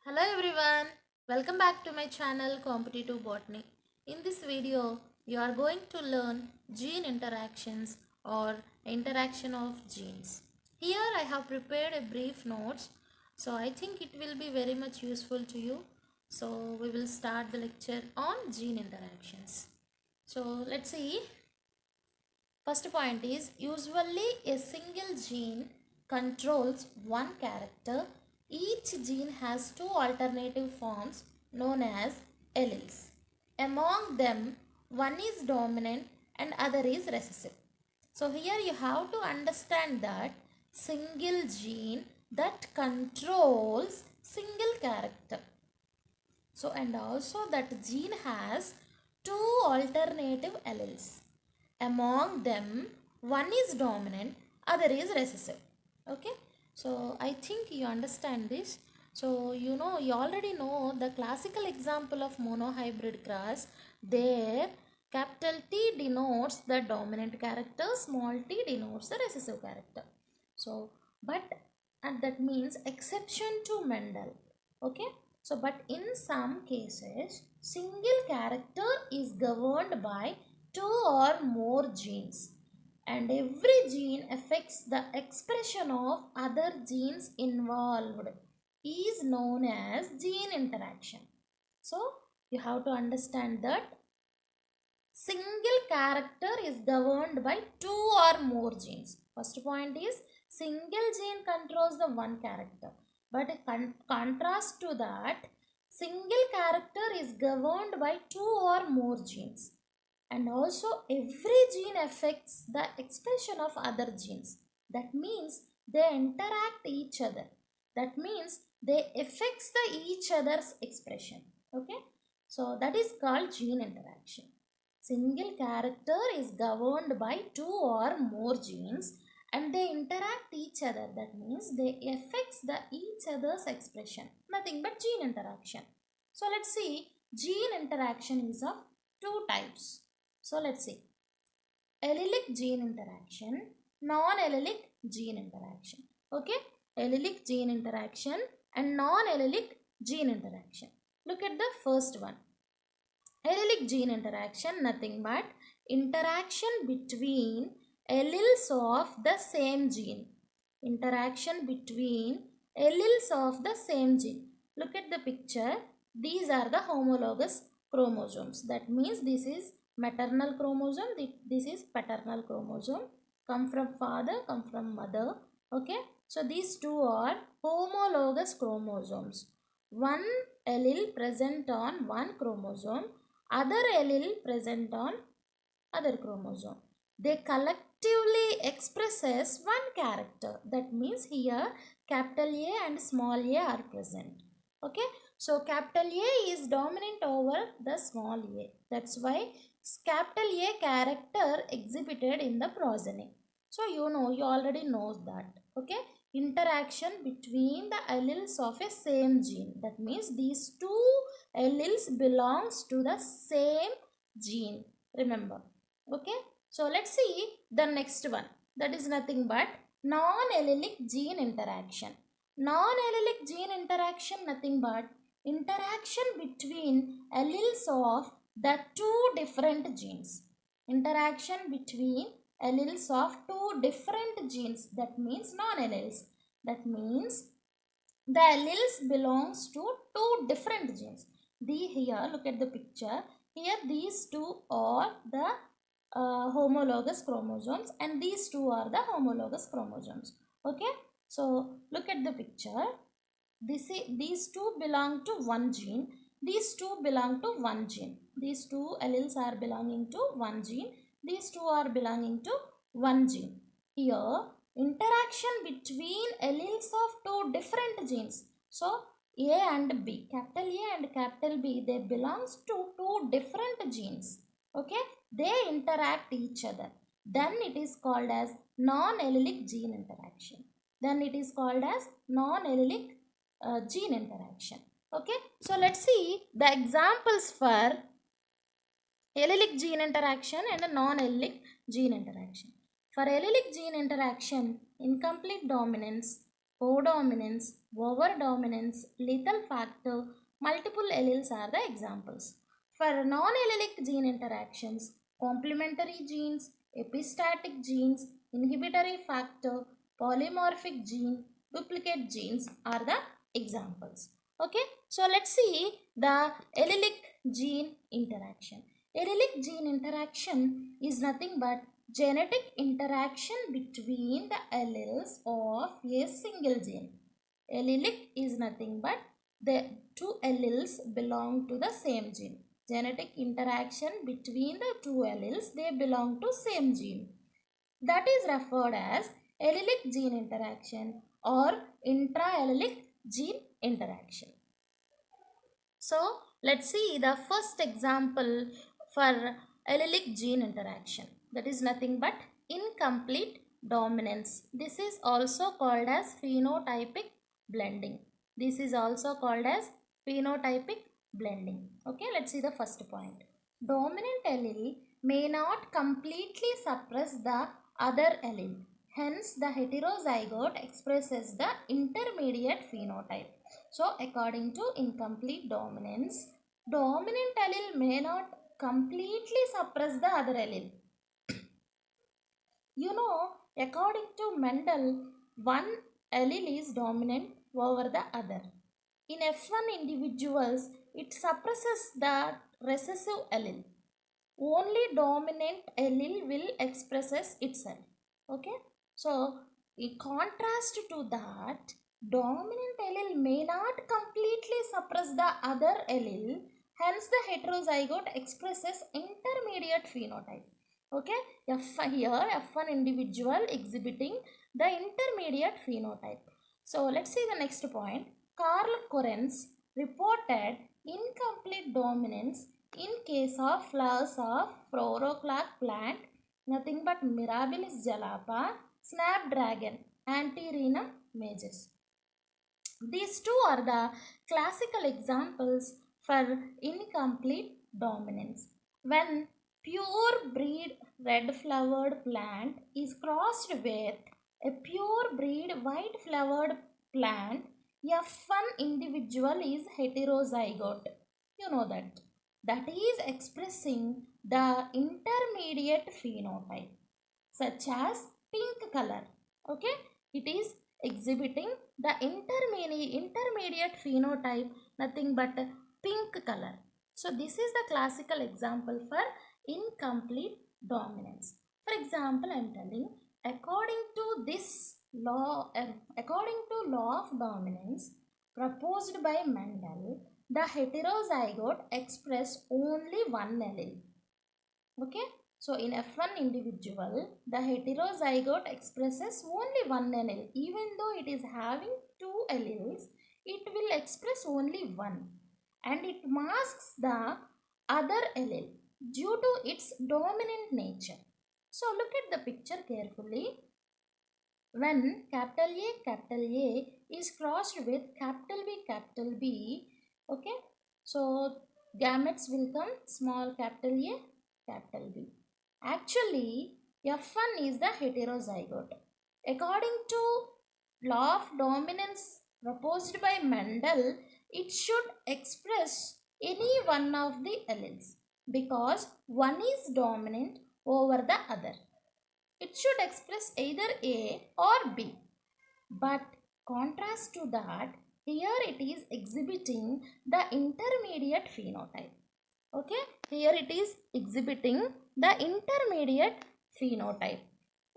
Hello everyone, welcome back to my channel Competitive Botany. In this video, you are going to learn gene interactions or interaction of genes. Here I have prepared a brief notes, so I think it will be very much useful to you. So we will start the lecture on gene interactions. So let's see. First point is usually a single gene controls one character. Each gene has two alternative forms known as alleles. Among them, one is dominant and other is recessive. So here you have to understand that single gene that controls single character. So and also that gene has two alternative alleles. Among them, one is dominant, other is recessive. Okay. So I think you understand this. So you already know the classical example of monohybrid cross. There capital T denotes the dominant character, small t denotes the recessive character. So but and that means exception to Mendel. Okay. So but in some cases single character is governed by two or more genes, and every gene affects the expression of other genes involved is known as gene interaction. So you have to understand that single character is governed by two or more genes. First point is single gene controls the one character, but in contrast to that, single character is governed by two or more genes, and also every gene affects the expression of other genes. That means they interact each other. That means they affects the each other's expression. Okay, so that is called gene interaction. Single character is governed by two or more genes and they interact each other. That means they affects the each other's expression. Nothing but gene interaction. So let's see, gene interaction is of two types. So let's see. Allelic gene interaction, non-allelic gene interaction. Okay. Allelic gene interaction and non-allelic gene interaction. Look at the first one. Allelic gene interaction, nothing but interaction between alleles of the same gene. Interaction between alleles of the same gene. Look at the picture. These are the homologous chromosomes. That means this is maternal chromosome, this is paternal chromosome. Come from father, come from mother. Okay. So these two are homologous chromosomes. One allele present on one chromosome, other allele present on other chromosome. They collectively expresses one character. That means here capital A and small a are present. Okay. So capital A is dominant over the small a. That's why capital A character exhibited in the progeny. So you already know that. Okay. Interaction between the alleles of a same gene. That means these two alleles belongs to the same gene. Remember. Okay. So let's see the next one. That is nothing but non-allelic gene interaction. Non-allelic gene interaction, nothing but interaction between alleles of the two different genes. Interaction between alleles of two different genes. That means non-alleles. That means the alleles belongs to two different genes. Here look at the picture. Here these two are the homologous chromosomes and these two are the homologous chromosomes. Okay. So look at the picture. These two belong to one gene. These two belong to one gene. These two alleles are belonging to one gene. These two are belonging to one gene. Here interaction between alleles of two different genes. So A and B, capital A and capital B, they belongs to two different genes. Okay, they interact each other. Then it is called as non-allelic gene interaction. Then it is called as non-allelic gene interaction. Okay, so let's see the examples for allelic gene interaction and non-allelic gene interaction. For allelic gene interaction, incomplete dominance, codominance, overdominance, lethal factor, multiple alleles are the examples. For non-allelic gene interactions, complementary genes, epistatic genes, inhibitory factor, polymorphic gene, duplicate genes are the examples. Okay, so let's see the allelic gene interaction. Allelic gene interaction is nothing but genetic interaction between the alleles of a single gene. Allelic is nothing but the two alleles belong to the same gene. Genetic interaction between the two alleles, they belong to same gene. That is referred as allelic gene interaction or intra-allelic gene interaction. So let's see the first example for allelic gene interaction. That is nothing but incomplete dominance. This is also called as phenotypic blending. This is also called as phenotypic blending. Okay, let's see the first point. Dominant allele may not completely suppress the other allele. Hence, the heterozygote expresses the intermediate phenotype. So, according to incomplete dominance, dominant allele may not completely suppress the other allele. You know, according to Mendel, one allele is dominant over the other. In F1 individuals, it suppresses the recessive allele. Only dominant allele will expresses itself. Okay, so in contrast to that, dominant allele may not completely suppress the other allele, hence the heterozygote expresses intermediate phenotype. Okay, here F1 individual exhibiting the intermediate phenotype. So let's see the next point. Carl Correns reported incomplete dominance in case of flowers of Floroclark plant, nothing but Mirabilis jalapa, snapdragon, Antirrhinum majus. These two are the classical examples for incomplete dominance. When pure breed red flowered plant is crossed with a pure breed white flowered plant, F1 individual is heterozygote. You know that. That is expressing the intermediate phenotype such as pink color. Okay, it is exhibiting the intermediate phenotype, nothing but pink color. So this is the classical example for incomplete dominance. For example, I am telling according to this law, according to law of dominance proposed by Mendel, the heterozygote express only one allele. Okay, so in F1 individual, the heterozygote expresses only one allele. Even though it is having two alleles, it will express only one, and it masks the other allele due to its dominant nature. So look at the picture carefully. When capital A is crossed with capital B, okay, so gametes will come small capital A, capital B. Actually, F1 is the heterozygote. According to law of dominance proposed by Mendel, it should express any one of the alleles because one is dominant over the other. It should express either A or B. But contrast to that, here it is exhibiting the intermediate phenotype. Okay, here it is exhibiting the intermediate phenotype.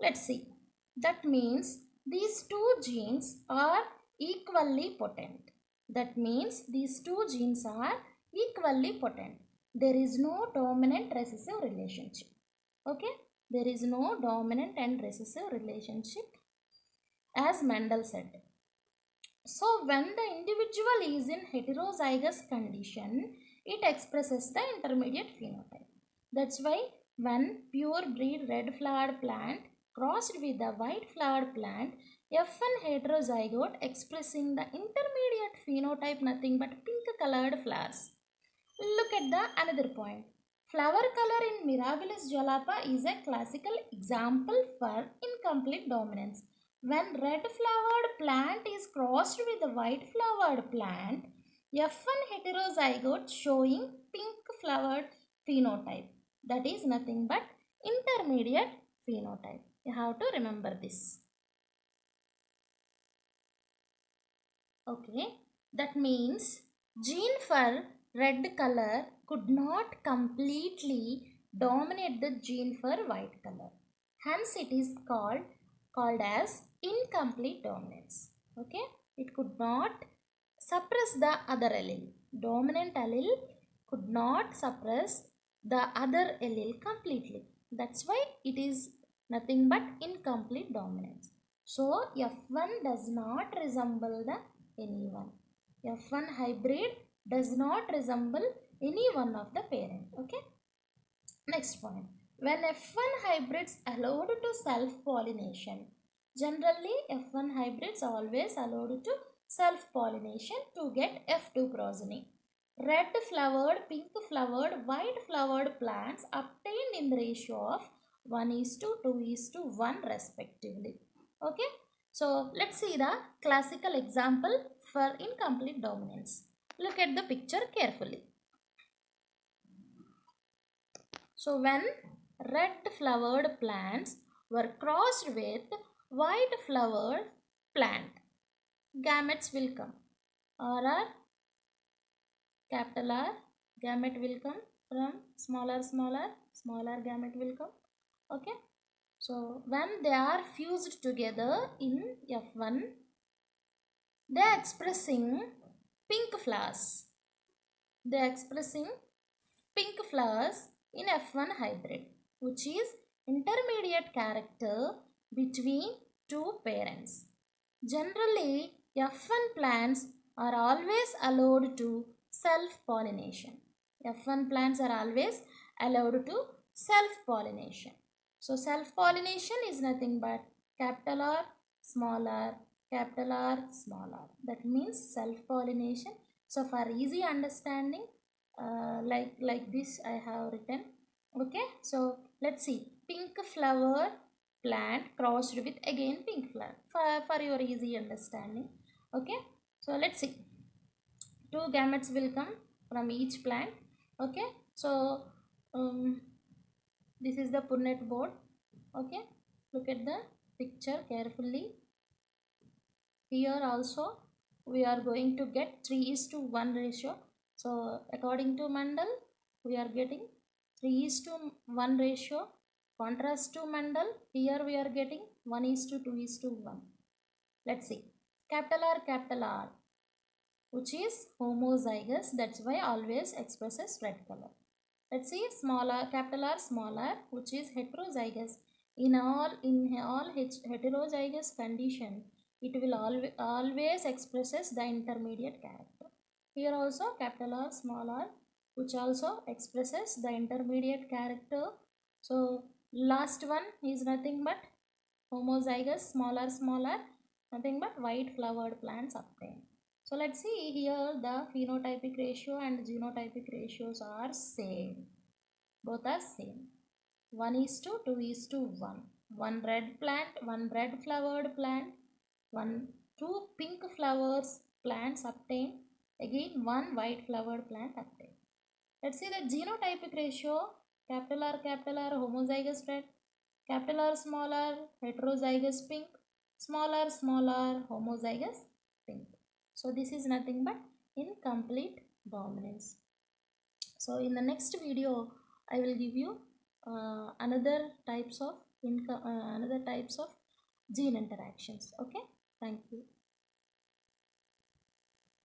Let's see. That means these two genes are equally potent. That means these two genes are equally potent. There is no dominant recessive relationship. Okay, there is no dominant and recessive relationship as Mendel said. So when the individual is in heterozygous condition, it expresses the intermediate phenotype. That's why when pure breed red flowered plant crossed with the white flowered plant, F1 heterozygote expressing the intermediate phenotype nothing but pink colored flowers. Look at the another point. Flower color in Mirabilis jalapa is a classical example for incomplete dominance. when red flowered plant is crossed with a white flowered plant, F1 heterozygote showing pink flowered phenotype. That is nothing but intermediate phenotype. You have to remember this. Okay, that means gene for red color could not completely dominate the gene for white color. Hence it is called as incomplete dominance. Okay, it could not suppress the other allele. Dominant allele could not suppress the other allele completely. That's why it is nothing but incomplete dominance. So F1 does not resemble the anyone. F1 hybrid does not resemble any one of the parent. Okay. Next point. When F1 hybrids allowed to self-pollination, generally F1 hybrids always allowed to self-pollination to get F2 progeny. Red flowered, pink flowered, white flowered plants obtained in the ratio of 1:2:1 respectively. Okay. So let's see the classical example for incomplete dominance. Look at the picture carefully. So when red flowered plants were crossed with white flowered plant, gametes will come. R, capital R, gamete will come from smaller gamete will come. Okay. So when they are fused together in F1, they are expressing pink flowers. They are expressing pink flowers in F1 hybrid, which is intermediate character between two parents. Generally, F1 plants are always allowed to self-pollination. F1 plants are always allowed to self-pollination. So self-pollination is nothing but capital R, small r, capital R, small r. That means self-pollination. So for easy understanding, like this I have written. Okay, so let's see. Pink flower plant crossed with again pink flower for your easy understanding. Okay, so let's see. Two gametes will come from each plant. Okay, so this is the Punnett board. Okay, look at the picture carefully. Here also we are going to get 3:1 ratio. So according to Mendel, we are getting 3:1 ratio. Contrast to Mendel, here we are getting 1:2:1. Let's see. Capital R, which is homozygous. That's why always expresses red color. Let's see smaller, capital R, smaller, which is heterozygous. In all heterozygous condition, it will always expresses the intermediate character. Here also capital R, small r, which also expresses the intermediate character. So last one is nothing but homozygous, smaller, nothing but white flowered plants obtained. So let's see here the phenotypic ratio and genotypic ratios are same. Both are same. 1:2:1. One red plant, one red flowered plant, two pink flowers plants obtained. Again one white flowered plant obtained. Let's see the genotypic ratio. Capital R, homozygous red. Capital R, small r, heterozygous pink. Small r, homozygous pink. So this is nothing but incomplete dominance. So in the next video, I will give you another types of gene interactions. Okay, thank you.